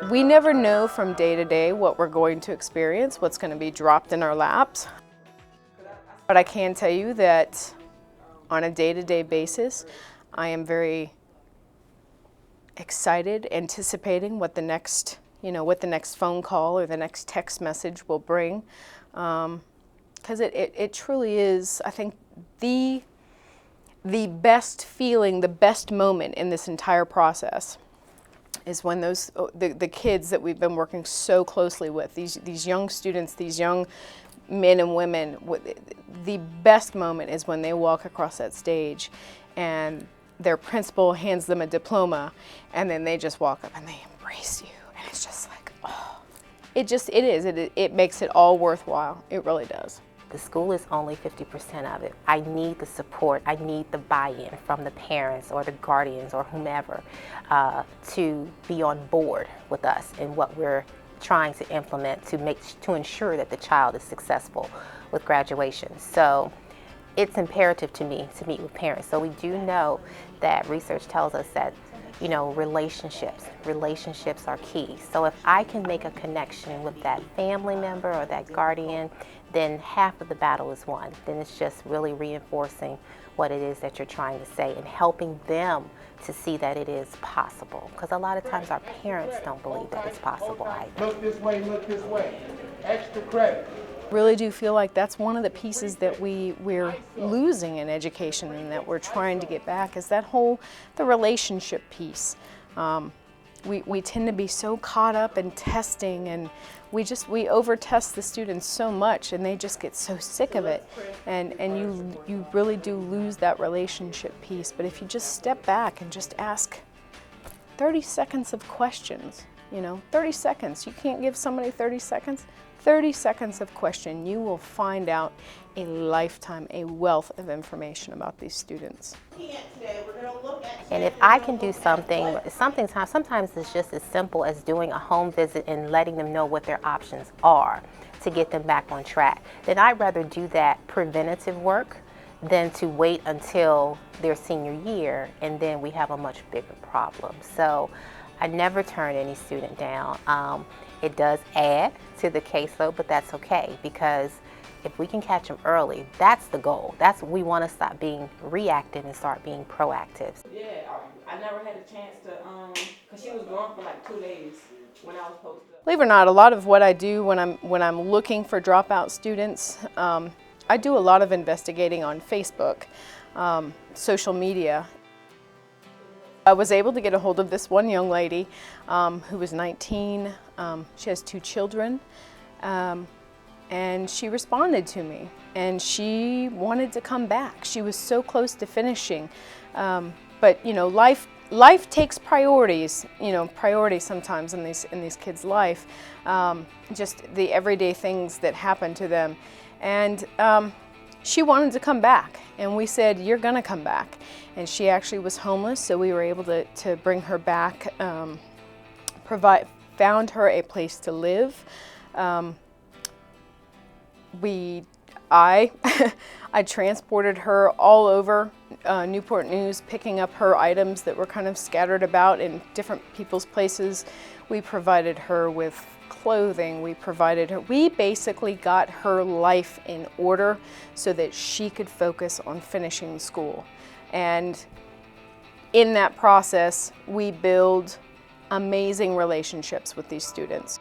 We never know from day to day what we're going to experience, what's going to be dropped in our laps. But I can tell you that on a day-to-day basis, I am very excited, anticipating what the next, what the next phone call or the next text message will bring. Because it truly is, I think, the best feeling, the best moment in this entire process is when the kids that we've been working so closely with, these young students, these young men and women, the best moment is when they walk across that stage and their principal hands them a diploma, and then they just walk up and they embrace you, and it's just like, oh, it makes it all worthwhile. It really does. The school is only 50% of it. I need the support, I need the buy-in from the parents or the guardians or whomever to be on board with us in what we're trying to implement to ensure that the child is successful with graduation. So it's imperative to me to meet with parents. So we do know that research tells us that relationships are key. So if I can make a connection with that family member or that guardian, then half of the battle is won. Then it's just really reinforcing what it is that you're trying to say and helping them to see that it is possible. Because a lot of times our parents don't believe that it's possible either. Look this way. Extra credit. Really do feel like that's one of the pieces that we're losing in education and that we're trying to get back, is that the relationship piece. We tend to be so caught up in testing, and we over-test the students so much, and they just get so sick of it, and you really do lose that relationship piece. But if you just step back and just ask 30 seconds of questions, 30 seconds, you can't give somebody 30 seconds, 30 seconds of question, you will find out a lifetime, a wealth of information about these students. And if I can do something, sometimes it's just as simple as doing a home visit and letting them know what their options are to get them back on track, then I'd rather do that preventative work than to wait until their senior year and then we have a much bigger problem. So I never turn any student down. It does add to the caseload, but that's okay, because if we can catch them early, that's the goal. We want to stop being reactive and start being proactive. Yeah, I never had a chance to, because she was gone for like 2 days when I was posted. Believe it or not, a lot of what I do when I'm looking for dropout students, I do a lot of investigating on Facebook, social media. I was able to get a hold of this one young lady who was 19. She has 2 children, and she responded to me, and she wanted to come back. She was so close to finishing, but life takes priorities. Priority sometimes in these kids' life, just the everyday things that happen to them, and she wanted to come back, and we said, you're gonna come back. And she actually was homeless, so we were able to bring her back, found her a place to live. I transported her all over Newport News, picking up her items that were kind of scattered about in different people's places. We provided her with clothing, we basically got her life in order so that she could focus on finishing school. And in that process, we build amazing relationships with these students.